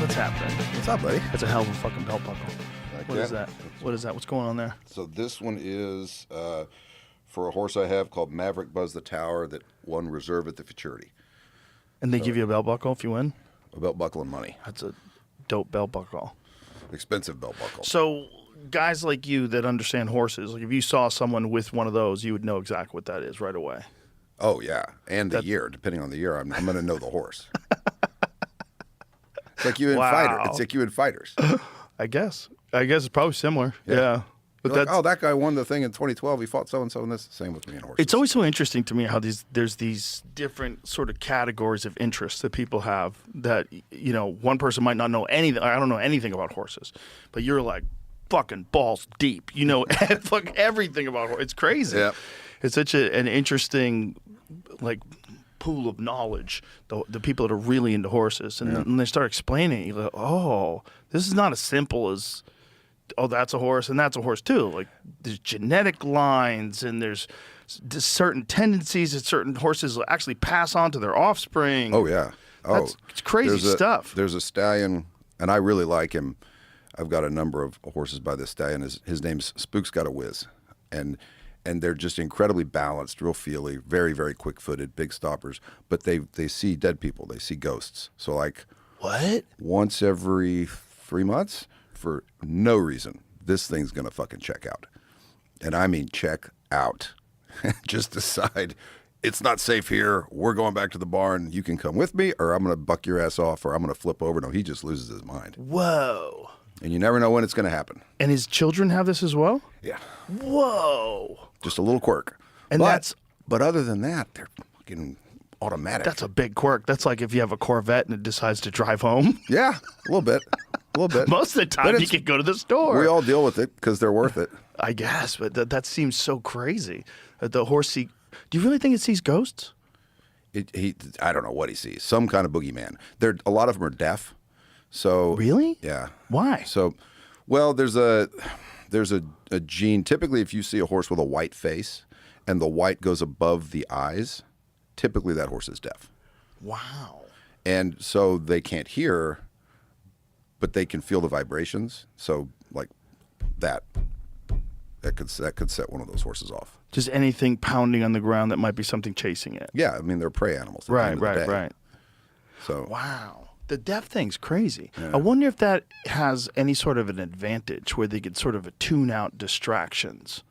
What's happening? What's up, buddy? That's a hell of a fucking belt buckle. Like What is that? What is that? What's going on there? So this one is for a horse I have called Maverick Buzz the Tower that won reserve at the Futurity. And they give you a belt buckle if you win? A belt buckle and money. That's a dope belt buckle. Expensive belt buckle. So guys like you that understand horses, like if you saw someone with one of those, you would know exactly what that is right away. Oh, yeah. And the year. Depending on the year, I'm going to know the horse. It's like you in fighter. It's like you in fighters. I guess it's probably similar. Yeah. But Like, oh, that guy won the thing in 2012. He fought so-and-so and this. Same with me and horses. It's always so interesting to me how there's these different sort of categories of interest that people have that, you know, one person might not know anything. I don't know anything about horses, but you're like fucking balls deep. You know, fuck everything about horses. It's crazy. Yeah. It's such an interesting, like, pool of knowledge, the people that are really into horses. And then they start explaining it, you go, oh, this is not as simple as, oh, that's a horse and that's a horse too. Like there's genetic lines and there's certain tendencies that certain horses actually pass on to their offspring. Oh, yeah. Oh, it's crazy stuff. There's a stallion, and I really like him. I've got a number of horses by this stallion. His name's Spook's Got a Whiz. And they're just incredibly balanced, real feely, very, very quick-footed, big stoppers. But they see dead people. They see ghosts. So, like, What? once every 3 months, for no reason, this thing's going to fucking check out. And I mean check out. Just decide, it's not safe here. We're going back to the barn. You can come with me, or I'm going to buck your ass off, or I'm going to flip over. No, he just loses his mind. Whoa. And you never know when it's going to happen. And his children have this as well? Yeah. Whoa. Just a little quirk. And But other than that, they're fucking automatic. that's a big quirk. That's like if you have a Corvette and it decides to drive home. Yeah, a little bit. A little bit. Most of the time you can go to the store. We all deal with it because they're worth it. I guess, but that seems so crazy. The horse do you really think it sees ghosts? I don't know what he sees. Some kind of boogeyman. A lot of them are deaf. So Really? Yeah. Why? So, well, there's a gene. Typically, if you see a horse with a white face and the white goes above the eyes, typically that horse is deaf. Wow. And so they can't hear, but they can feel the vibrations. So like that could set one of those horses off. Just anything pounding on the ground that might be something chasing it. Yeah, I mean they're prey animals. At the end of the day. Right. So Wow. The deaf thing's crazy. Yeah. I wonder if that has any sort of an advantage where they could sort of tune out distractions.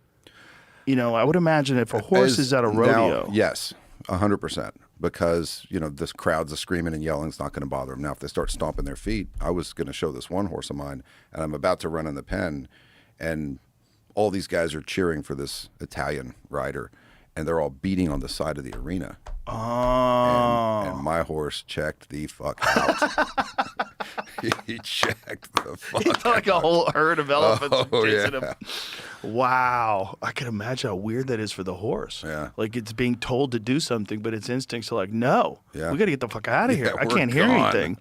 You know, I would imagine if a horse is at a rodeo. Now, yes, 100%. Because, you know, this crowd's a screaming and yelling is not going to bother them. Now, if they start stomping their feet, I was going to show this one horse of mine, and I'm about to run in the pen, and all these guys are cheering for this Italian rider, and they're all beating on the side of the arena. Oh. And my horse checked the fuck out. He checked the fuck out. Like a whole herd of elephants chasing yeah. him. Wow. I can imagine how weird that is for the horse. Yeah. Like it's being told to do something, but its instincts are like, no, Yeah. we got to get the fuck out of here. Yeah, I we're can't hear gone. anything.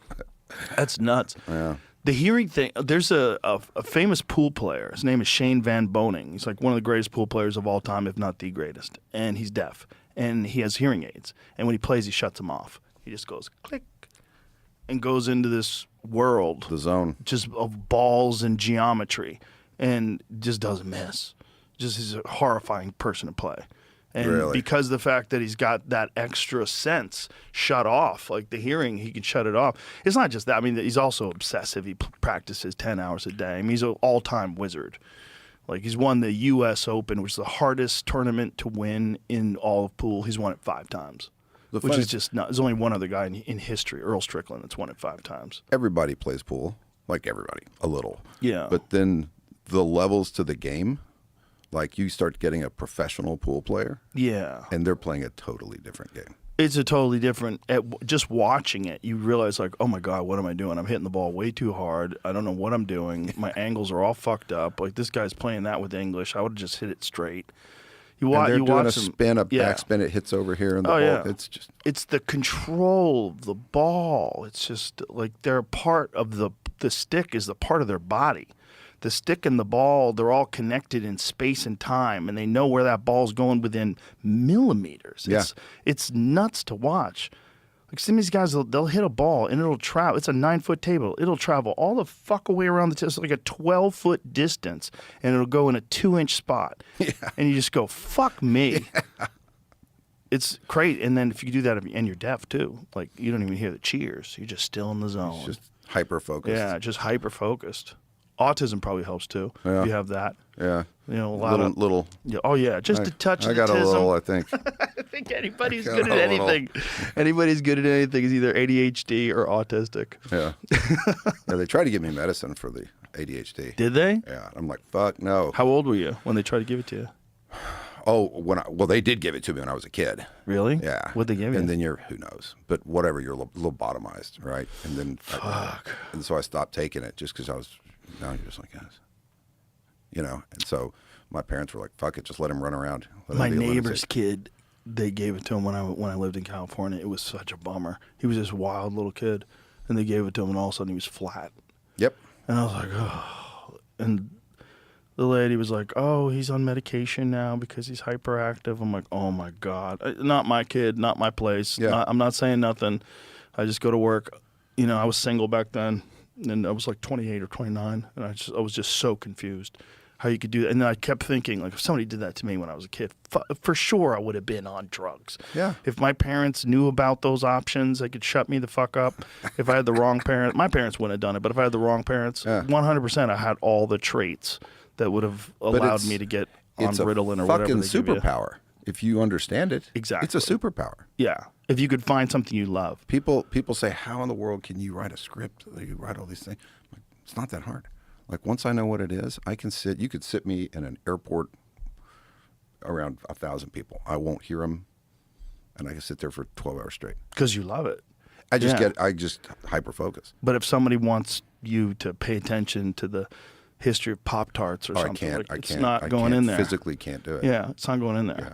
That's nuts. Yeah. The hearing thing, there's a famous pool player. His name is Shane Van Boning. He's like one of the greatest pool players of all time, if not the greatest. And he's deaf. And he has hearing aids. And when he plays, he shuts them off. He just goes click and goes into this world. The zone. Just of balls and geometry. And just doesn't miss. Just he's a horrifying person to play. And Really? because of the fact that he's got that extra sense shut off, like the hearing, he can shut it off. It's not just that. I mean, he's also obsessive. He practices 10 hours a day. I mean, he's an all-time wizard. Like, he's won the U.S. Open, which is the hardest tournament to win in all of pool. He's won it 5 times, which is just not. There's only one other guy in history, Earl Strickland, that's won it 5 times. Everybody plays pool, like everybody, a little. Yeah. But then the levels to the game, like you start getting a professional pool player, Yeah. and they're playing a totally different game. It's a totally different. Just watching it, you realize like, oh my god, what am I doing? I'm hitting the ball way too hard. I don't know what I'm doing. My angles are all fucked up. Like this guy's playing that with English. I would have just hit it straight. And they're doing a them, spin, a backspin. It hits over here, and the ball. Yeah. It's the control of the ball. It's just like they're a part of the stick is the part of their body. The stick and the ball, they're all connected in space and time, and they know where that ball's going within millimeters. Yeah. It's nuts to watch. Like some of these guys, they'll hit a ball and it'll travel. It's a 9-foot table. It'll travel all the fuck away around the table. It's like a 12-foot distance, and it'll go in a 2-inch spot. Yeah. And you just go, fuck me. Yeah. It's great. And then if you do that, and you're deaf too, like you don't even hear the cheers. You're just still in the zone. It's just hyper focused. Yeah, just hyper focused. Autism probably helps too. Yeah. If you have that. Yeah. You know, a lot little. Yeah, oh yeah, just a touch. I of got autism. a little, I think. I think anybody's good at anything. Anybody's good at anything is either ADHD or autistic. Yeah. Yeah. They tried to give me medicine for the ADHD. Did they? Yeah. I'm like, fuck no. How old were you when they tried to give it to you? Oh, they did give it to me when I was a kid. Really? Yeah. What'd they give you? And then who knows? But whatever, you're lobotomized, right? And then, and so I stopped taking it just because now you're just like, yes. You know, and so my parents were like, fuck it, just let him run around. My neighbor's kid, they gave it to him when I lived in California. It was such a bummer. He was this wild little kid, and they gave it to him, and all of a sudden he was flat. Yep. And I was like, oh. And the lady was like, oh, he's on medication now because he's hyperactive. I'm like, oh, my God. Not my kid, not my place. Yeah. I'm not saying nothing. I just go to work. You know, I was single back then, and I was like 28 or 29, and I was just so confused how you could do that. And then I kept thinking, like, if somebody did that to me when I was a kid, for sure I would have been on drugs. Yeah. If my parents knew about those options, they could shut me the fuck up. If I had the wrong parents, my parents wouldn't have done it, but if I had the wrong parents, 100% I had all the traits that would have allowed me to get on Ritalin or whatever. It's a fucking superpower. If you understand it, exactly. It's a superpower. Yeah. If you could find something you love. People say, how in the world can you write a script? You write all these things. Like, it's not that hard. Like, once I know what it is, you could sit me in an airport around 1,000 people. I won't hear them, and I can sit there for 12 hours straight. Because you love it. I just hyper focus. But if somebody wants you to pay attention to the history of Pop-Tarts or something, it's not going in there. Physically can't do it. Yeah, it's not going in there. Yeah.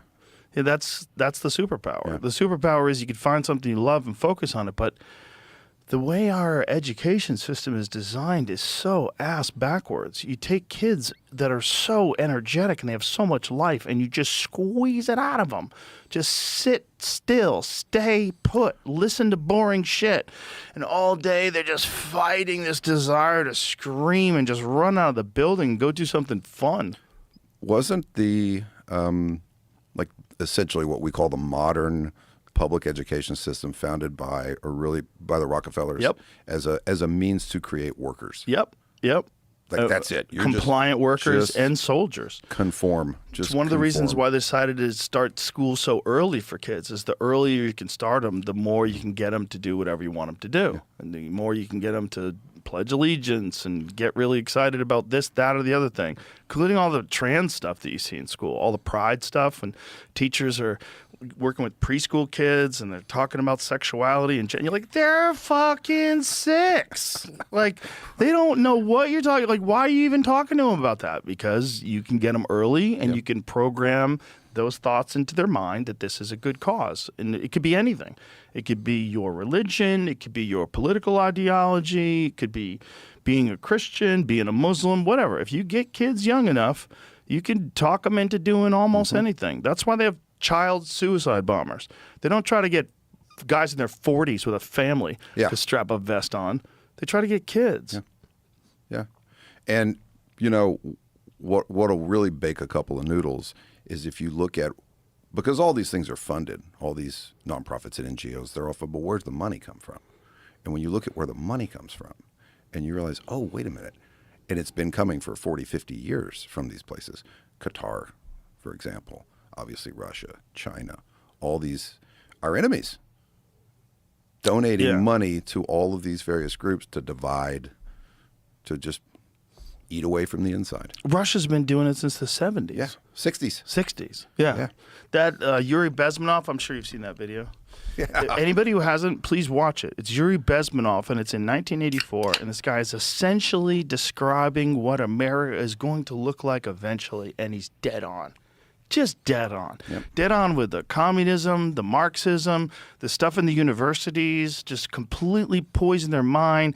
Yeah, that's the superpower. Yeah. The superpower is you could find something you love and focus on it, but the way our education system is designed is so ass backwards. You take kids that are so energetic and they have so much life, and you just squeeze it out of them. Just sit still, stay put, listen to boring shit. And all day they're just fighting this desire to scream and just run out of the building and go do something fun. Wasn't the, essentially what we call the modern public education system founded by the Rockefellers as a means to create workers? Yep. Like that's it. You're compliant workers and soldiers. Conform. It's one of the reasons why they decided to start school so early for kids is the earlier you can start them, the more you can get them to do whatever you want them to do. Yeah. And the more you can get them to pledge allegiance and get really excited about this, that, or the other thing, including all the trans stuff that you see in school, all the pride stuff, and teachers are working with preschool kids and they're talking about sexuality and you're like, they're fucking 6. Like, they don't know what you're talking. Like, why are you even talking to them about that? Because you can get them early and you can program those thoughts into their mind that this is a good cause. And it could be anything. It could be your religion. It could be your political ideology. It could be being a Christian, being a Muslim, whatever. If you get kids young enough, you can talk them into doing almost anything. That's why they have child suicide bombers. They don't try to get guys in their 40s with a family to strap a vest on. They try to get kids. Yeah. And, you know, what'll really bake a couple of noodles is if you look at, because all these things are funded, all these nonprofits and NGOs, they're often, but where's the money come from? And when you look at where the money comes from and you realize, oh, wait a minute, and it's been coming for 40, 50 years from these places. Qatar, for example, obviously Russia, China, all these are enemies. Donating money to all of these various groups to divide, to just eat away from the inside. Russia's been doing it since the 70s. Yeah, 60s. 60s, yeah. That Yuri Bezmenov, I'm sure you've seen that video. Yeah. Anybody who hasn't, please watch it. It's Yuri Bezmenov, and it's in 1984, and this guy is essentially describing what America is going to look like eventually, and he's dead on. Just dead on. Yep. Dead on with the communism, the Marxism, the stuff in the universities, just completely poison their mind,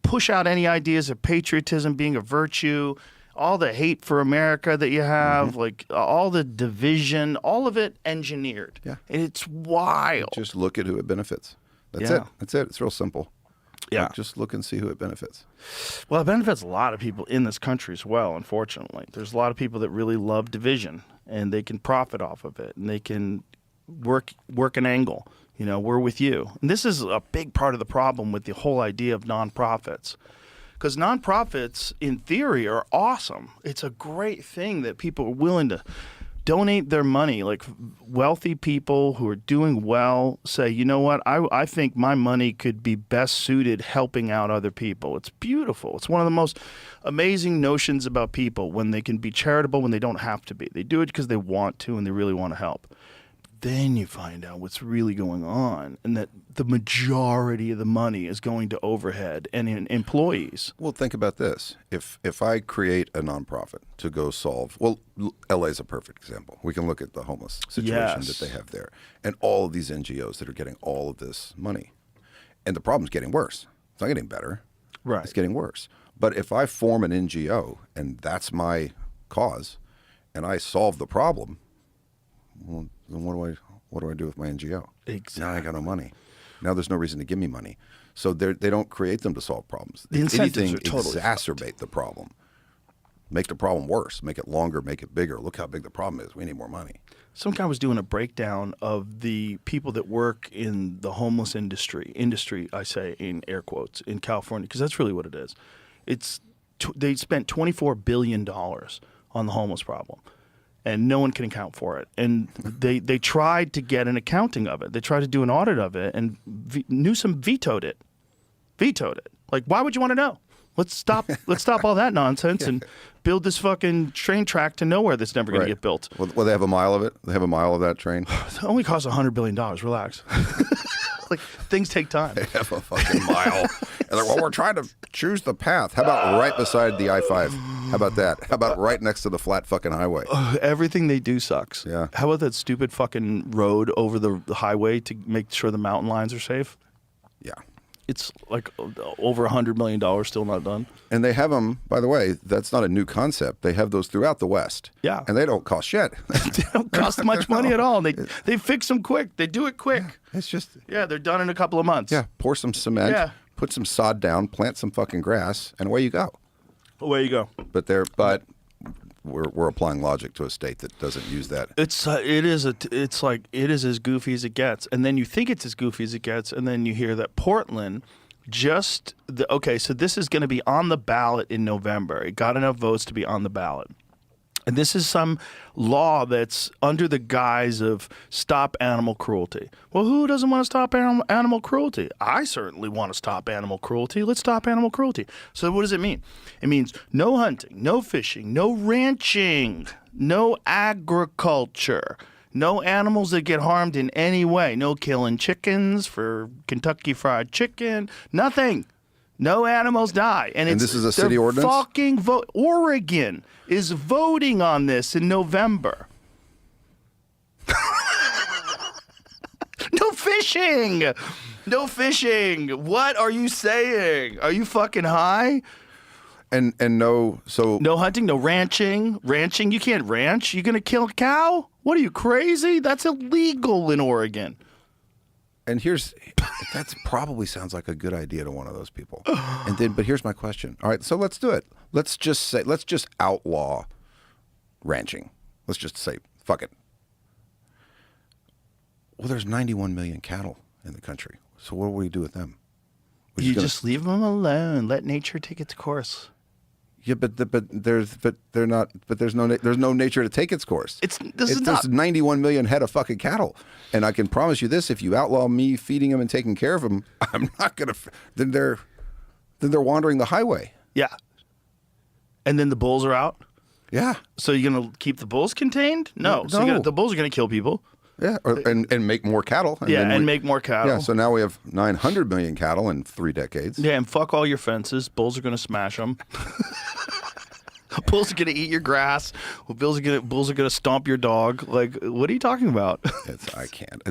push out any ideas of patriotism being a virtue, all the hate for America that you have, like all the division, all of it engineered. Yeah. And it's wild. Just look at who it benefits. That's Yeah. it. That's it. It's real simple. Yeah. Just look and see who it benefits. Well, it benefits a lot of people in this country as well, unfortunately. There's a lot of people that really love division, and they can profit off of it, and they can work an angle. You know, we're with you. And this is a big part of the problem with the whole idea of nonprofits. Because nonprofits, in theory, are awesome. It's a great thing that people are willing to donate their money. Like wealthy people who are doing well say, you know what, I think my money could be best suited helping out other people. It's beautiful. It's one of the most amazing notions about people, when they can be charitable when they don't have to be. They do it because they want to and they really want to help. Then you find out what's really going on, and that the majority of the money is going to overhead and in employees. Well, think about this. If I create a nonprofit to go solve, well, LA is a perfect example. We can look at the homeless situation that they have there, and all of these NGOs that are getting all of this money. And the problem's getting worse. It's not getting better. Right. It's getting worse. But if I form an NGO and that's my cause, and I solve the problem, well, then what do I do with my NGO? Exactly. Now I got no money. Now there's no reason to give me money. So they don't create them to solve problems. The If incentives anything, are totally exacerbate the problem. Make the problem worse. Make it longer. Make it bigger. Look how big the problem is. We need more money. Some guy was doing a breakdown of the people that work in the homeless industry, I say in air quotes, in California, because that's really what it is. They spent $24 billion on the homeless problem, and no one can account for it. And they tried to get an accounting of it. They tried to do an audit of it, and Newsom vetoed it. Like, why would you want to know? Let's stop all that nonsense and build this fucking train track to nowhere that's never going to get built. Well, they have a mile of it. They have a mile of that train. It only costs $100 billion. Relax. Like, things take time. They have a fucking mile. And they're, well, we're trying to choose the path. How about right beside the I-5? How about that? How about right next to the flat fucking highway? Everything they do sucks. Yeah. How about that stupid fucking road over the highway to make sure the mountain lions are safe? Yeah. It's like over $100 million still not done. And they have them, by the way, that's not a new concept. They have those throughout the West. Yeah. And they don't cost shit. They don't cost much money at all. They fix them quick. They do it quick. It's just... Yeah, they're done in a couple of months. Yeah, pour some cement, Yeah. put some sod down, plant some fucking grass, and away you go. Away you go. But we're applying logic to a state that doesn't use that. It is as goofy as it gets, and then you think it's as goofy as it gets, and then you hear that Portland so this is going to be on the ballot in November. It got enough votes to be on the ballot. And this is some law that's under the guise of stop animal cruelty. Well, who doesn't want to stop animal cruelty? I certainly want to stop animal cruelty. Let's stop animal cruelty. So what does it mean? It means no hunting, no fishing, no ranching, no agriculture, no animals that get harmed in any way, no killing chickens for Kentucky Fried Chicken, nothing. No animals die. And this is a city ordinance? Fucking Oregon is voting on this in November. No fishing. No fishing. What are you saying? Are you fucking high? And no hunting, no ranching. Ranching, you can't ranch. You gonna kill a cow? What are you, crazy? That's illegal in Oregon. And that probably sounds like a good idea to one of those people. But here's my question. All right, so let's do it. Let's just outlaw ranching. Let's just say, fuck it. Well, there's 91 million cattle in the country. So what do we do with them? Just leave them alone. Let nature take its course. Yeah, there's no nature to take its course. There's 91 million head of fucking cattle, and I can promise you this: if you outlaw me feeding them and taking care of them, I'm not gonna. Then they're wandering the highway. Yeah. And then the bulls are out. Yeah. So you're gonna keep the bulls contained? No. So the bulls are gonna kill people. Yeah, and make more cattle. And make more cattle. Yeah, so now we have 900 million cattle in 3 decades. Yeah, and fuck all your fences. Bulls are going to smash them. Bulls are going to eat your grass. Bulls are going to stomp your dog. Like, what are you talking about? I can't.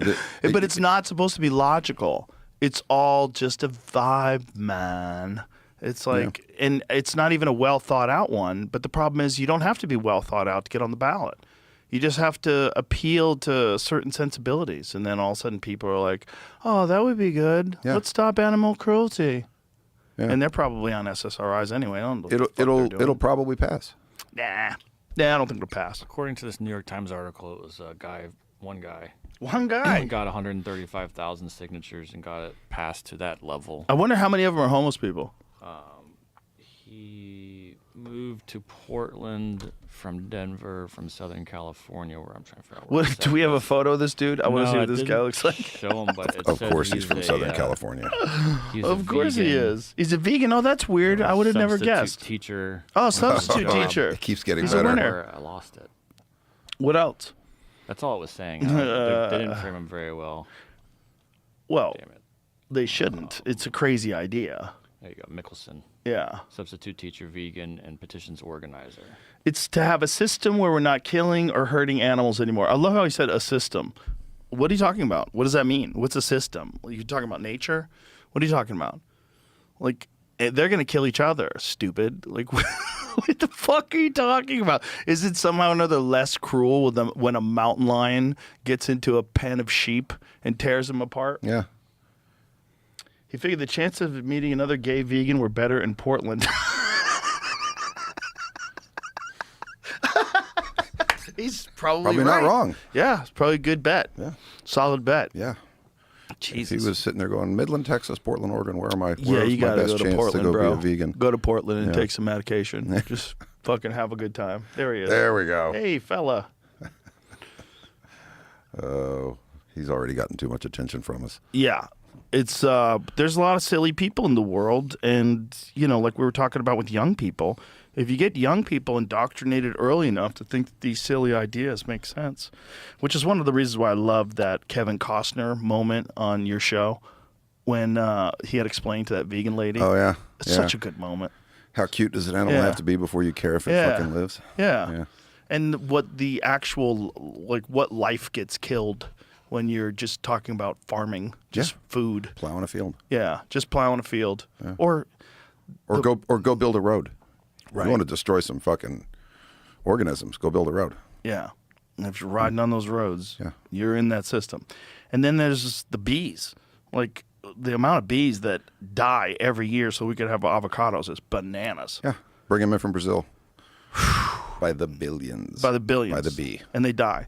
But it's not supposed to be logical. It's all just a vibe, man. It's like, and it's not even a well thought out one. But the problem is you don't have to be well thought out to get on the ballot. You just have to appeal to certain sensibilities, and then all of a sudden people are like, "Oh, that would be good. Yeah. Let's stop animal cruelty." Yeah. And they're probably on SSRIs anyway. I don't know what the fuck they're doing. It'll probably pass. Nah, I don't think it'll pass. According to this New York Times article, it was one guy One guy. got 135,000 signatures and got it passed to that level. I wonder how many of them are homeless people. He moved to Portland from Denver, from Southern California, where I'm trying to figure out where Do we have a photo of this dude? I want to see what this guy looks like. Show him, but it Of says course, he's from a, Southern California. He's Of a course he vegan, is. He's a vegan. Oh, that's weird. I would have never substitute guessed. Teacher. Oh, substitute Oh, teacher. It keeps getting He's a better. winner. Where I lost it. What else? That's all it was saying. They didn't frame him very well. Well, Damn it. they shouldn't. It's a crazy idea. There you go, Mickelson. Yeah. Substitute teacher, vegan, and petitions organizer. It's to have a system where we're not killing or hurting animals anymore. I love how he said a system. What are you talking about? What does that mean? What's a system? You're talking about nature? What are you talking about? Like, they're going to kill each other, stupid. Like, what the fuck are you talking about? Is it somehow or another less cruel with when a mountain lion gets into a pen of sheep and tears them apart? Yeah. He figured the chances of meeting another gay vegan were better in Portland. He's probably Not right. wrong. Yeah, it's probably a good bet. Yeah. Solid bet. Yeah. Jesus. If he was sitting there going, Midland, Texas, Portland, Oregon, where's my you best gotta go to chance Portland, to go bro. be a vegan? Go to Portland and Yeah. take some medication. Just fucking have a good time. There he is. There we go. Hey, fella. Oh, he's already gotten too much attention from us. Yeah. It's there's a lot of silly people in the world, and like we were talking about with young people, if you get young people indoctrinated early enough to think that these silly ideas make sense, which is one of the reasons why I love that Kevin Costner moment on your show when he had explained to that vegan lady. Oh, yeah. It's such a good moment. How cute does an animal Yeah. have to be before you care if it Yeah. fucking lives? Yeah. Yeah. And what the actual, what life gets killed when you're just talking about farming, just food. Plowing a field. Yeah, just plowing a field. Or Go build a road. Right. You want to destroy some fucking organisms, go build a road. yeah. And if you're riding on those roads, Yeah. you're in that system. And then there's the bees. Like the amount of bees that die every year so we could have avocados is bananas. Yeah. Bring them in from Brazil. By the billions. By the billions. By the bee. And they die.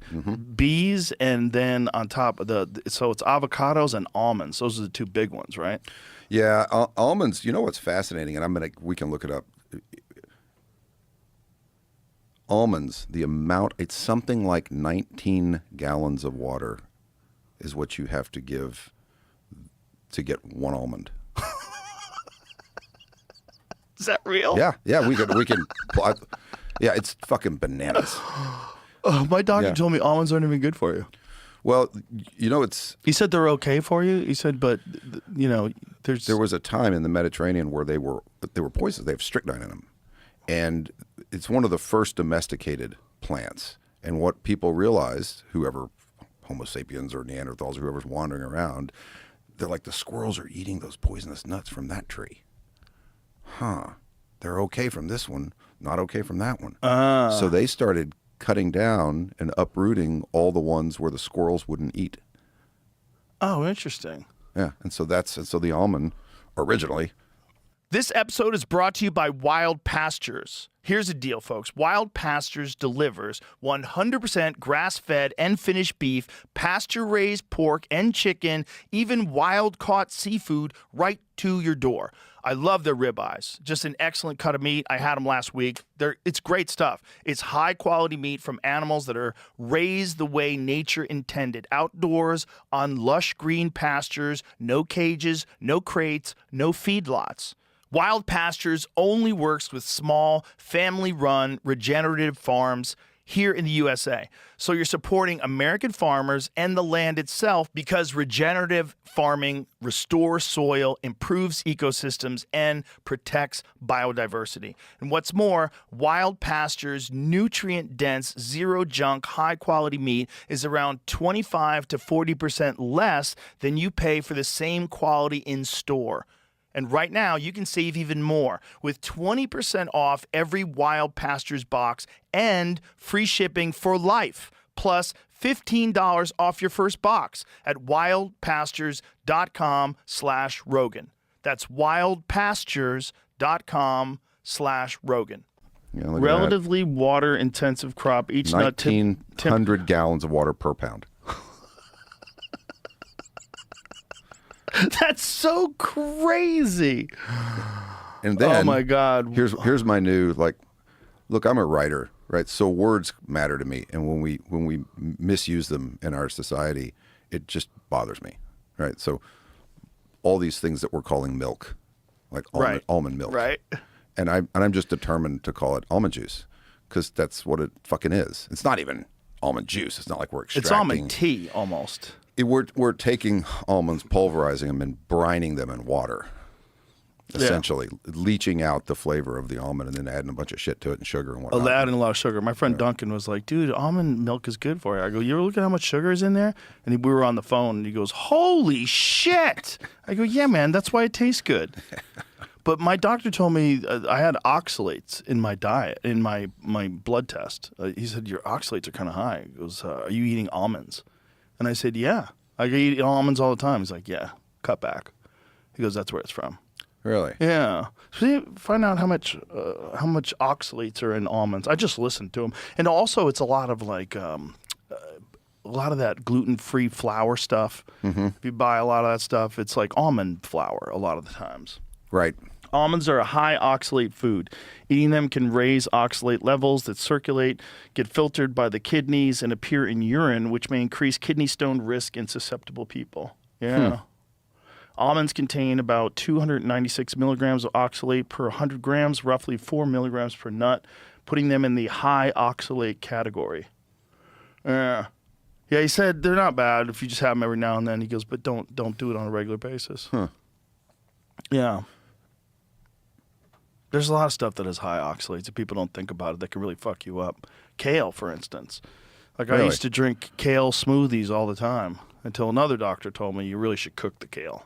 Bees, and then on top of so it's avocados and almonds. Those are the two big ones, right? Yeah, almonds, you know what's fascinating, and we can look it up. Almonds, the amount, it's something like 19 gallons of water is what you have to give to get one almond. Is that real? Yeah, we can. Yeah, it's fucking bananas. Oh, my doctor Yeah. told me almonds aren't even good for you. Well, it's. He said they're okay for you. He said, but There was a time in the Mediterranean where they were poisonous. They have strychnine in them, and it's one of the first domesticated plants. And what people realized, whoever Homo sapiens or Neanderthals, whoever's wandering around, they're like, the squirrels are eating those poisonous nuts from that tree. Huh? They're okay from this one, not okay from that one. So they started cutting down and uprooting all the ones where the squirrels wouldn't eat. Oh, interesting. Yeah, and so the almond originally. This episode is brought to you by Wild Pastures. Here's the deal, folks. Wild Pastures delivers 100% grass-fed and finished beef, pasture-raised pork and chicken, even wild-caught seafood right to your door. I love their ribeyes. Just an excellent cut of meat. I had them last week. It's great stuff. It's high-quality meat from animals that are raised the way nature intended. Outdoors, on lush green pastures, no cages, no crates, no feedlots. Wild Pastures only works with small, family-run, regenerative farms here in the USA. So you're supporting American farmers and the land itself because regenerative farming restores soil, improves ecosystems, and protects biodiversity. And what's more, Wild Pastures' nutrient-dense, zero-junk, high-quality meat is around 25 to 40% less than you pay for the same quality in store. And right now, you can save even more with 20% off every Wild Pastures box and free shipping for life, plus $15 off your first box at wildpastures.com/Rogan. That's wildpastures.com/Rogan. Yeah, look at Relatively water-intensive crop. Each that. nut tip 1,900 gallons of water per pound. That's so crazy. And then, oh my God. Here's my new, like, look, I'm a writer, right? So words matter to me, and when we misuse them in our society, it just bothers me, right? So all these things that we're calling milk, like almond milk, right? And I'm just determined to call it almond juice because that's what it fucking is. It's not even almond juice. It's not like we're extracting. It's almond tea almost. We're taking almonds, pulverizing them, and brining them in water. Essentially, leaching out the flavor of the almond and then adding a bunch of shit to it and sugar and whatnot. Adding a lot of sugar. My friend Duncan was like, dude, almond milk is good for you. I go, you ever look at how much sugar is in there? And we were on the phone, and he goes, holy shit. I go, yeah, man, that's why it tastes good. But my doctor told me I had oxalates in my diet, in my blood test. He said, your oxalates are kind of high. He goes, are you eating almonds? And I said, yeah. I eat almonds all the time. He's like, yeah, cut back. He goes, that's where it's from. Really? Yeah. So you find out how much oxalates are in almonds. I just listened to them, and also it's a lot of like a lot of that gluten-free flour stuff. Mm-hmm. If you buy a lot of that stuff, it's like almond flour a lot of the times. Right. Almonds are a high oxalate food. Eating them can raise oxalate levels that circulate, get filtered by the kidneys, and appear in urine, which may increase kidney stone risk in susceptible people. Yeah. Almonds contain about 296 milligrams of oxalate per 100 grams, roughly 4 milligrams per nut, putting them in the high oxalate category. Yeah. Yeah, he said they're not bad if you just have them every now and then. He goes, but don't do it on a regular basis. Huh. Yeah. There's a lot of stuff that has high oxalates that people don't think about it that can really fuck you up. Kale, for instance. Like Really? I used to drink kale smoothies all the time until another doctor told me you really should cook the kale.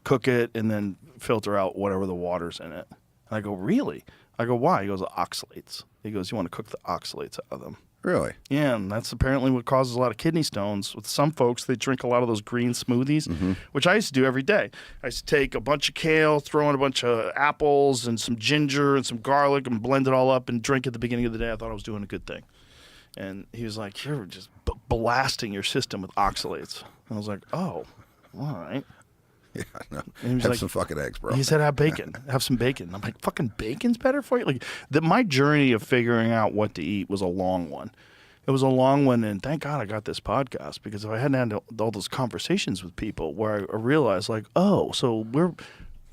Cook it and then filter out whatever the water's in it. And I go, really? I go, why? He goes, oxalates. He goes, you want to cook the oxalates out of them. Really? Yeah, and that's apparently what causes a lot of kidney stones. With some folks, they drink a lot of those green smoothies, which I used to do every day. I used to take a bunch of kale, throw in a bunch of apples and some ginger and some garlic and blend it all up and drink at the beginning of the day. I thought I was doing a good thing. And he was like, you're just blasting your system with oxalates. And I was like, oh, all right. Yeah, no. And he was Have like, some fucking eggs, bro. He said, have bacon. Have some bacon. I'm like, fucking bacon's better for you? Like, my journey of figuring out what to eat was a long one. It was a long one, and thank God I got this podcast, because if I hadn't had all those conversations with people where I realized, like, oh, so we're,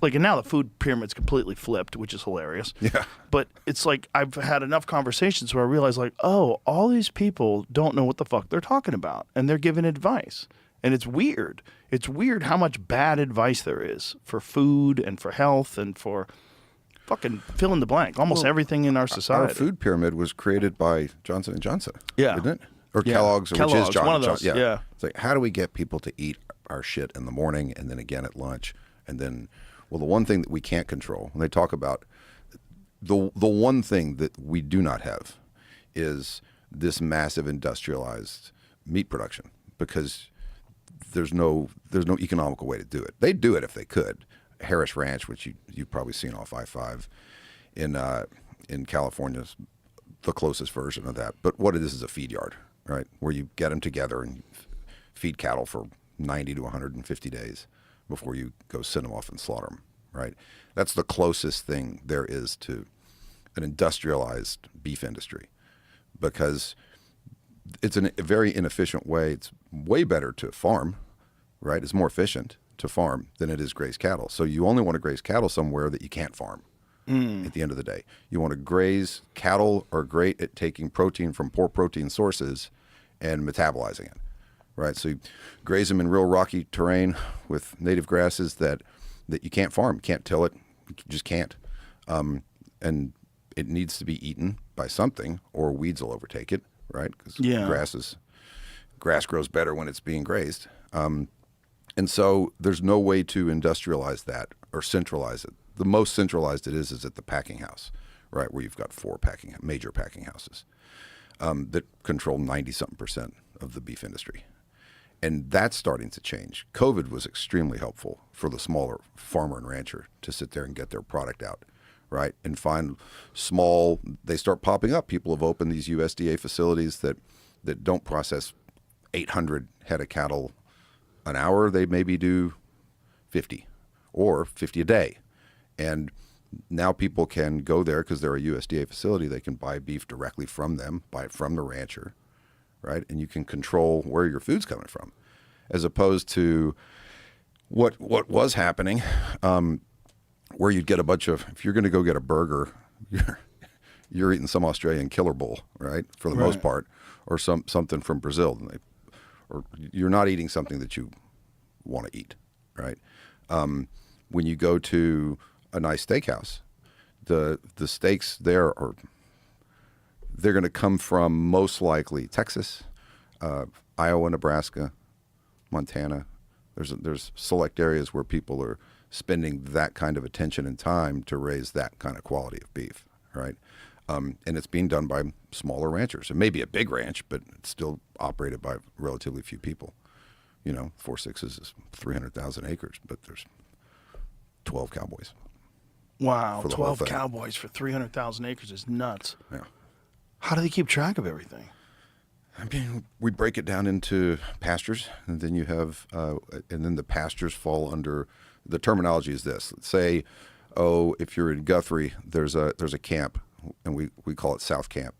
like, and now the food pyramid's completely flipped, which is hilarious. Yeah. But it's like I've had enough conversations where I realize, like, oh, all these people don't know what the fuck they're talking about, and they're giving advice. And it's weird. It's weird how much bad advice there is for food and for health and for fucking fill in the blank. Almost everything in our society. Our food pyramid was created by Johnson & Johnson. Yeah. Didn't it? Or Yeah. Kellogg's, which is Kellogg's, one of those, Johnson. yeah. It's like, how do we get people to eat our shit in the morning and then again at lunch? And then, well, the one thing that we can't control, when they talk about the one thing that we do not have is this massive industrialized meat production, because there's no economical way to do it. They'd do it if they could. Harris Ranch, which you've probably seen off I-5 in California, is the closest version of that. But what it is a feed yard, right? Where you get them together and feed cattle for 90 to 150 days before you go send them off and slaughter them, right? That's the closest thing there is to an industrialized beef industry, because it's a very inefficient way. It's way better to farm, right? It's more efficient to farm than it is graze cattle. So you only want to graze cattle somewhere that you can't farm at the end of the day. You want to graze cattle are great at taking protein from poor protein sources and metabolizing it, right? So you graze them in real rocky terrain with native grasses that you can't farm, can't till it, you just can't. And it needs to be eaten by something, or weeds will overtake it, right? Because grass grows better when it's being grazed. And so there's no way to industrialize that or centralize it. The most centralized it is at the packing house, right, where you've got 4 major packing houses that control 90-something% of the beef industry. And that's starting to change. COVID was extremely helpful for the smaller farmer and rancher to sit there and get their product out, right? And find they start popping up. People have opened these USDA facilities that don't process 800 head of cattle an hour. They maybe do 50 or 50 a day. And now people can go there because they're a USDA facility. They can buy beef directly from them, buy it from the rancher, right? And you can control where your food's coming from, as opposed to what was happening, where you'd get a bunch of, if you're going to go get a burger, you're eating some Australian killer bull, right, for the most part, or something from Brazil, or you're not eating something that you want to eat, right? When you go to a nice steakhouse, the steaks there they're going to come from most likely Texas, Iowa, Nebraska, Montana. There's select areas where people are spending that kind of attention and time to raise that kind of quality of beef, right? And it's being done by smaller ranchers. It may be a big ranch, but it's still operated by relatively few people. 4 Sixes is 300,000 acres, but there's 12 cowboys. Wow, for the whole 12 thing. cowboys for 300,000 acres is nuts. Yeah. How do they keep track of everything? I mean, we break it down into pastures, and then you have, and then the pastures fall under. The terminology is this. Let's say, if you're in Guthrie, there's a camp, and we call it South Camp,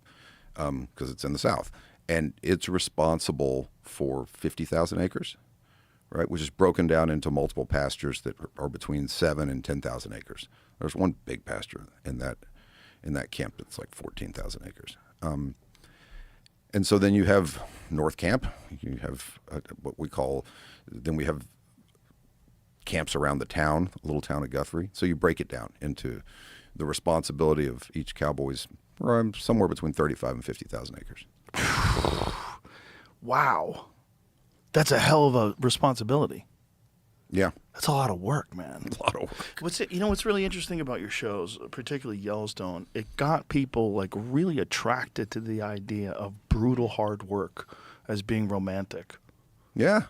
because it's in the South, and it's responsible for 50,000 acres, right? Which is broken down into multiple pastures that are between 7 and 10,000 acres. There's one big pasture in that camp that's like 14,000 acres. And so then you have North Camp. You have what we call. Then we have camps around the town, little town of Guthrie. So you break it down into the responsibility of each cowboy's somewhere between 35 and 50,000 acres. Wow. That's a hell of a responsibility. Yeah. That's a lot of work, man. A lot of work. What's really interesting about your shows, particularly Yellowstone, it got people like really attracted to the idea of brutal hard work as being romantic. Yeah.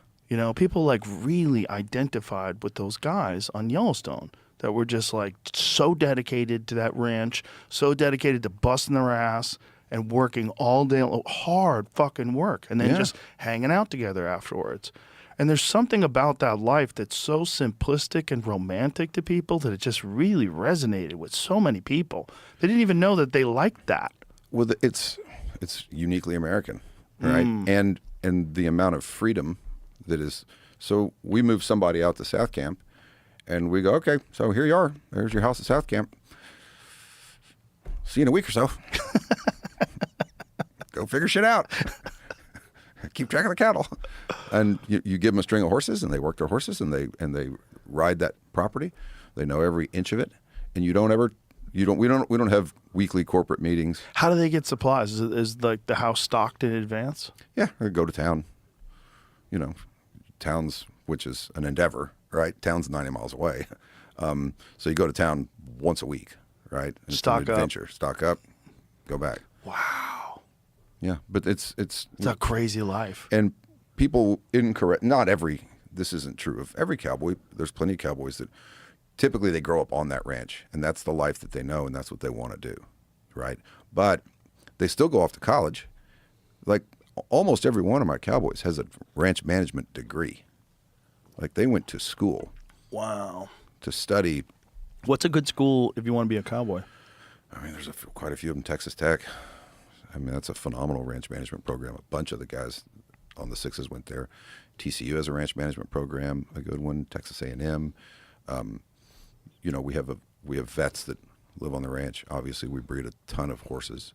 People like really identified with those guys on Yellowstone that were just like so dedicated to that ranch, so dedicated to busting their ass and working all day, hard fucking work, and then just hanging out together afterwards. And there's something about that life that's so simplistic and romantic to people that it just really resonated with so many people. They didn't even know that they liked that. Well, it's uniquely American, right? And the amount of freedom that is. So we move somebody out to South Camp, and we go, okay, so here you are. There's your house at South Camp. See you in a week or so. Go figure shit out. Keep track of the cattle. And you give them a string of horses, and they work their horses, and they ride that property. They know every inch of it, and we don't have weekly corporate meetings. How do they get supplies? Is like the house stocked in advance? Yeah, they go to town. Towns, which is an endeavor, right? Town's 90 miles away, so you go to town once a week, right? It's stock an adventure. Stock up, go back. Wow. Yeah, but it's a crazy life. And people this isn't true of every cowboy. There's plenty of cowboys that typically they grow up on that ranch, and that's the life that they know, and that's what they want to do, right? But they still go off to college. Like almost every one of my cowboys has a ranch management degree. Like they went to school. Wow. To study. What's a good school if you want to be a cowboy? I mean, there's quite a few of them. Texas Tech. I mean, that's a phenomenal ranch management program. A bunch of the guys on the Sixes went there. TCU has a ranch management program, a good one. Texas A&M. We have vets that live on the ranch. Obviously, we breed a ton of horses,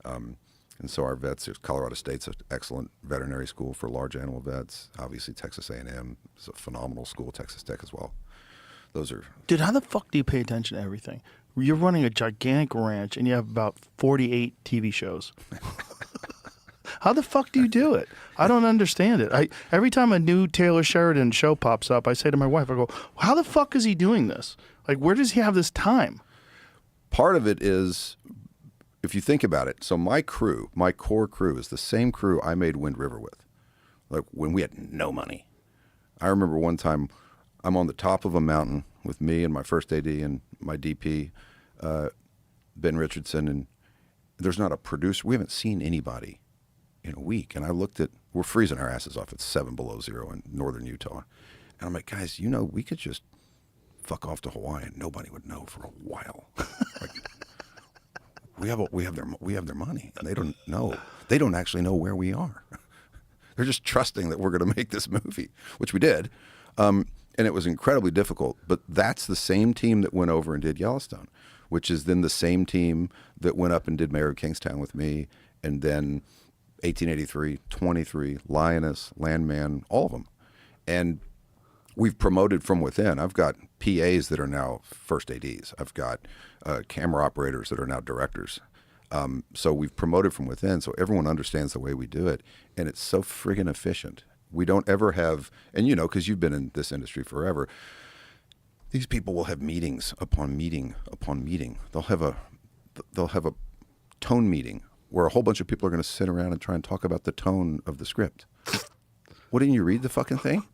and so our vets. Colorado State's an excellent veterinary school for large animal vets. Obviously, Texas A&M is a phenomenal school. Texas Tech as well. Those are. Dude, how the fuck do you pay attention to everything? You're running a gigantic ranch, and you have about 48 TV shows. How the fuck do you do it? I don't understand it. Every time a new Taylor Sheridan show pops up, I say to my wife, I go, how the fuck is he doing this? Like, where does he have this time? Part of it is, if you think about it, so my crew, my core crew, is the same crew I made Wind River with. Like, when we had no money. I remember one time I'm on the top of a mountain with me and my first AD and my DP, Ben Richardson, and there's not a producer. We haven't seen anybody in a week. And I looked at, we're freezing our asses off. It's 7 below zero in northern Utah. And I'm like, guys, you know, we could just fuck off to Hawaii and nobody would know for a while. Like, we have their money and they don't know. They don't actually know where we are. They're just trusting that we're going to make this movie, which we did. And it was incredibly difficult. But that's the same team that went over and did Yellowstone, which is then the same team that went up and did Mayor of Kingstown with me, and then 1883, 23, Lioness, Landman, all of them. And we've promoted from within. I've got PAs that are now first ADs. I've got camera operators that are now directors. So we've promoted from within, so everyone understands the way we do it, and it's so friggin' efficient. We don't ever have, and you know, because you've been in this industry forever, these people will have meetings upon meeting upon meeting. They'll have a tone meeting where a whole bunch of people are going to sit around and try and talk about the tone of the script. What, didn't you read the fucking thing?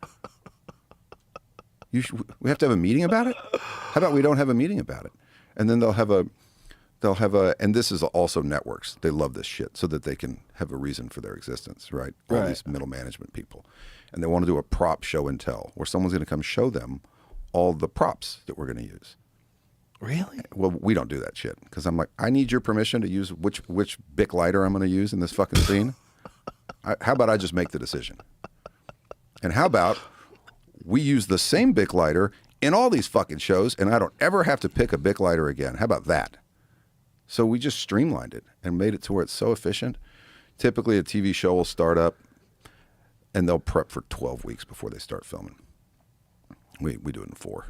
We have to have a meeting about it? How about we don't have a meeting about it? And then they'll have a, and this is also networks. They love this shit so that they can have a reason for their existence, right? All these middle management people. And they want to do a prop show and tell where someone's going to come show them all the props that we're going to use. Really? Well, we don't do that shit because I'm like, I need your permission to use which Bic lighter I'm going to use in this fucking scene. How about I just make the decision? And how about we use the same Bic lighter in all these fucking shows and I don't ever have to pick a Bic lighter again? How about that? So we just streamlined it and made it to where it's so efficient. Typically a TV show will start up and they'll prep for 12 weeks before they start filming. We do it in 4.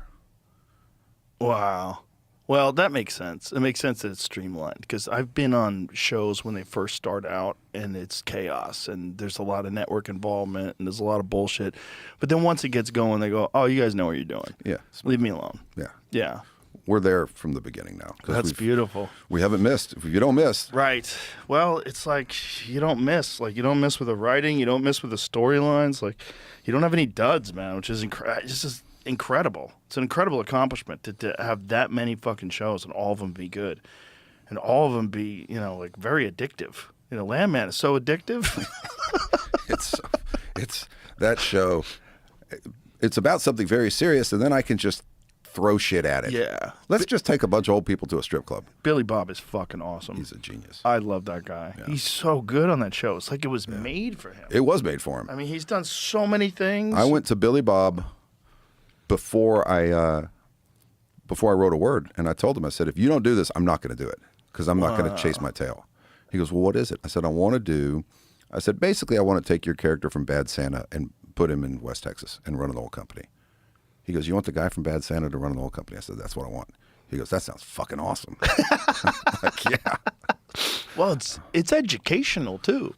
Wow. Well, that makes sense. It makes sense that it's streamlined because I've been on shows when they first start out and it's chaos and there's a lot of network involvement and there's a lot of bullshit. But then once it gets going, they go, oh, you guys know what you're doing. Yeah. Leave me alone. Yeah. Yeah. We're there from the beginning now. That's beautiful. We haven't missed. If you don't miss. Right. Well, it's like you don't miss. Like you don't miss with the writing. You don't miss with the storylines. Like you don't have any duds, man, which is just incredible. It's an incredible accomplishment to have that many fucking shows and all of them be good. And all of them be, you know, like very addictive. You know, Landman is so addictive. It's that show. It's about something very serious, and then I can just throw shit at it. Yeah. Let's just take a bunch of old people to a strip club. Billy Bob is fucking awesome. He's a genius. I love that guy. Yeah. He's so good on that show. It's like it was made for him. It was made for him. I mean, he's done so many things. I went to Billy Bob before I wrote a word, and I told him, I said, if you don't do this, I'm not going to do it because I'm not going to chase my tail. He goes, well, what is it? I said, basically, I want to take your character from Bad Santa and put him in West Texas and run an oil company. He goes, you want the guy from Bad Santa to run an oil company? I said, that's what I want. He goes, that sounds fucking awesome. Like, yeah. Well, it's educational too.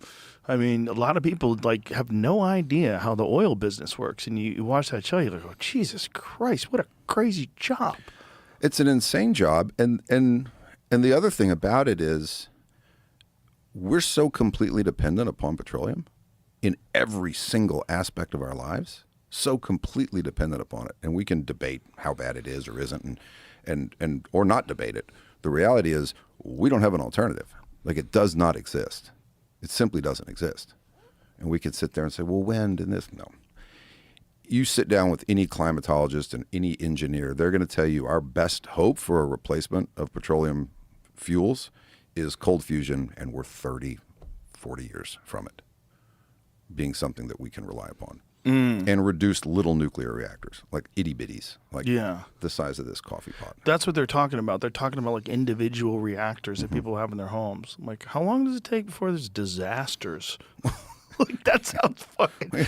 I mean, a lot of people like have no idea how the oil business works, and you watch that show, you're like, oh, Jesus Christ, what a crazy job. It's an insane job, and the other thing about it is we're so completely dependent upon petroleum in every single aspect of our lives. So completely dependent upon it, and we can debate how bad it is or isn't, and or not debate it. The reality is we don't have an alternative. Like, it does not exist. It simply doesn't exist. And we could sit there and say, well, wind and this. No. You sit down with any climatologist and any engineer, they're going to tell you our best hope for a replacement of petroleum fuels is cold fusion, and we're 30, 40 years from it being something that we can rely upon. And reduced little nuclear reactors, like itty bitties, like the size of this coffee pot. That's what they're talking about. They're talking about like individual reactors that people have in their homes. I'm like, how long does it take before there's disasters? Like, that sounds fucking...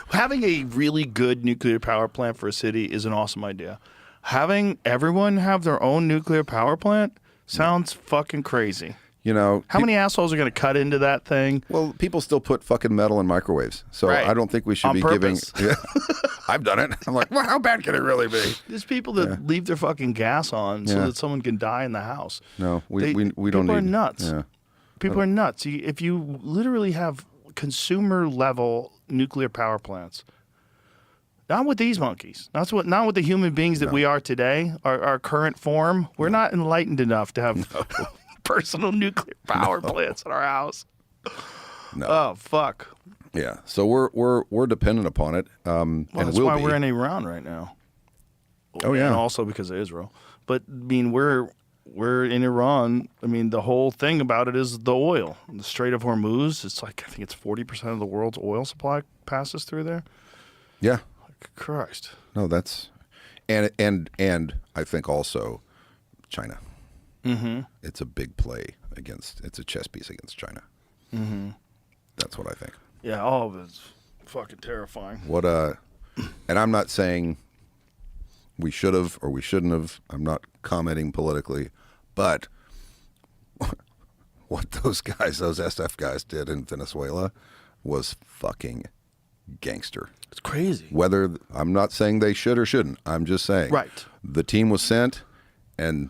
Having a really good nuclear power plant for a city is an awesome idea. Having everyone have their own nuclear power plant sounds fucking crazy. You know, How many assholes are going to cut into that thing? Well, people still put fucking metal in microwaves, so Right. I don't think we should On be purpose. giving. Yeah. I've done it. I'm like, well, how bad can it really be? There's people that leave their fucking gas on so Yeah. that someone can die in the house. No, we don't need. People are nuts. Yeah. People are nuts. If you literally have consumer level nuclear power plants, not with these monkeys, not with the human beings that we are today, our current form, we're not enlightened enough to have personal nuclear power plants in our house. No. Oh fuck. Yeah. So we're dependent upon it. Well, and that's we'll why be. we're in Iran right now. Oh, yeah. And also because of Israel. But I mean, we're in Iran. I mean, the whole thing about it is the oil. The Strait of Hormuz. It's like, I think it's 40% of the world's oil supply passes through there. Yeah. Christ. No, that's and I think also China. Mm-hmm. It's a big play against. It's a chess piece against China. Mm-hmm. That's what I think. Yeah, all of it's fucking terrifying. What and I'm not saying we should have or we shouldn't have. I'm not commenting politically, but what those SF guys did in Venezuela was fucking gangster. It's crazy. Whether I'm not saying they should or shouldn't. I'm just saying. Right. The team was sent, and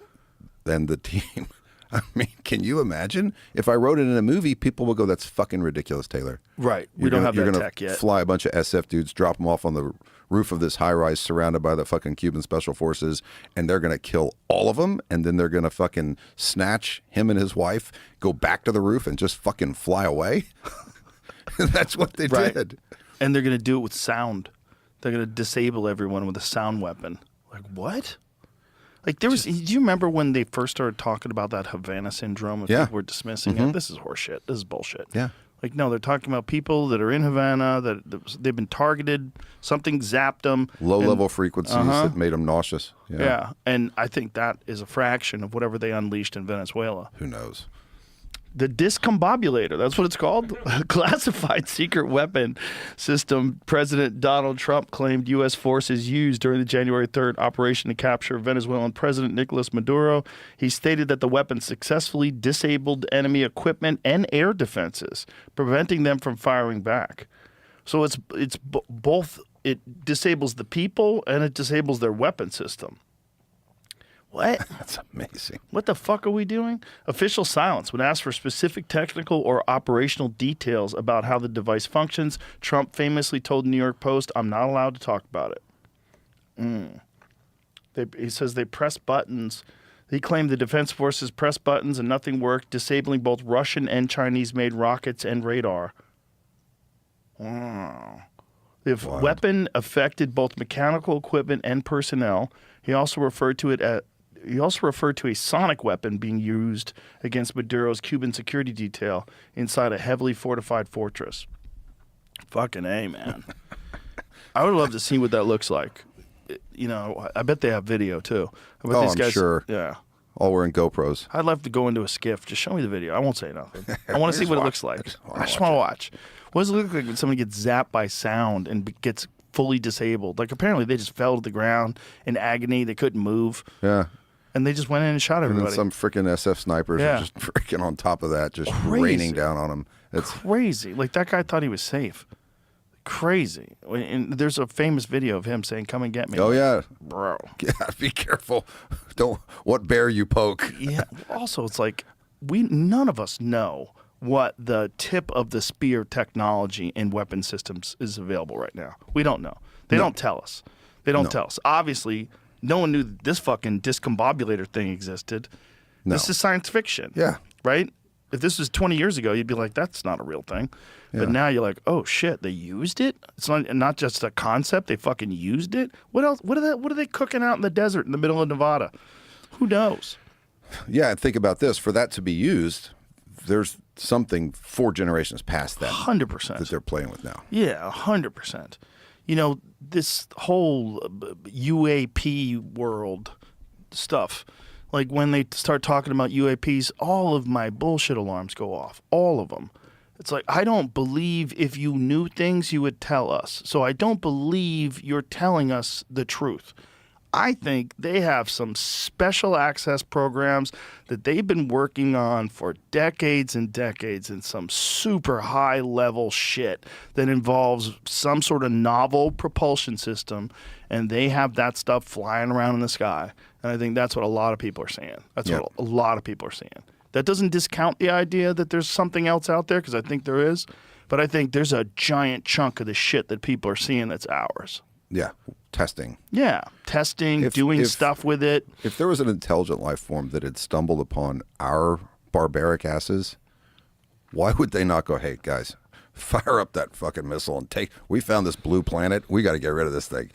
then the team. I mean, can you imagine if I wrote it in a movie? People would go, "That's fucking ridiculous, Taylor." Right. We don't have that tech yet. Fly a bunch of SF dudes, drop them off on the roof of this high rise, surrounded by the fucking Cuban special forces, and they're gonna kill all of them, and then they're gonna fucking snatch him and his wife, go back to the roof, and just fucking fly away. That's what they Right. did. And they're going to do it with sound. They're going to disable everyone with a sound weapon. Like, what? Like, do you remember when they first started talking about that Havana syndrome? And Yeah. people were dismissing it. This is horseshit. This is bullshit. Yeah. Like, no, they're talking about people that are in Havana, that they've been targeted, something zapped them. Low-level frequencies that made them nauseous. Yeah. And I think that is a fraction of whatever they unleashed in Venezuela. Who knows? The discombobulator, that's what it's called. A classified secret weapon system President Donald Trump claimed U.S. forces used during the January 3rd operation to capture Venezuelan President Nicolas Maduro. He stated that the weapon successfully disabled enemy equipment and air defenses, preventing them from firing back. So it's both, it disables the people and it disables their weapon system. What? That's amazing. What the fuck are we doing? Official silence when asked for specific technical or operational details about how the device functions. Trump famously told New York Post, "I'm not allowed to talk about it." He says they press buttons. He claimed the defense forces pressed buttons and nothing worked, disabling both Russian and Chinese-made rockets and radar. Wow. The weapon affected both mechanical equipment and personnel. He also referred to a sonic weapon being used against Maduro's Cuban security detail inside a heavily fortified fortress. Fucking A, man. I would love to see what that looks like. You know, I bet they have video too. I bet these I'm guys, sure. Yeah. All wearing GoPros. I'd love to go into a skiff. Just show me the video. I won't say nothing. I want to see what it looks like. I just want to watch. What does it look like when somebody gets zapped by sound and gets fully disabled? Like, apparently they just fell to the ground in agony. They couldn't move. Yeah. And they just went in and shot And everybody. then some freaking SF snipers are just freaking on top of that, just raining down on them. It's crazy. Like, that guy thought he was safe. Crazy. And there's a famous video of him saying, "Come and get me." oh yeah, Bro. yeah. Be careful. Don't what bear you poke. Yeah. Also, it's like none of us know what the tip of the spear technology in weapon systems is available right now. We don't know. They don't tell us. They don't tell us. Obviously, no one knew that this fucking discombobulator thing existed. No. This is science fiction. Yeah. Right? If this was 20 years ago, you'd be like, that's not a real thing. But now you're like, oh shit, they used it? It's not just a concept, they fucking used it? What else? What are they cooking out in the desert in the middle of Nevada? Who knows? Yeah, and think about this. For that to be used, there's something 4 generations past that 100%. that they're playing with now. Yeah, 100%. You know, this whole UAP world stuff, like when they start talking about UAPs, all of my bullshit alarms go off. All of them. It's like, I don't believe if you knew things, you would tell us. So I don't believe you're telling us the truth. I think they have some special access programs that they've been working on for decades and decades, and some super high level shit that involves some sort of novel propulsion system, and they have that stuff flying around in the sky. And I think that's what a lot of people are saying. That's what a lot of people are saying. That doesn't discount the idea that there's something else out there, because I think there is, but I think there's a giant chunk of the shit that people are seeing that's ours. Yeah, testing. Yeah, testing, doing stuff with it. If there was an intelligent life form that had stumbled upon our barbaric asses, why would they not go, hey, guys, fire up that fucking missile and we found this blue planet. We got to get rid of this thing.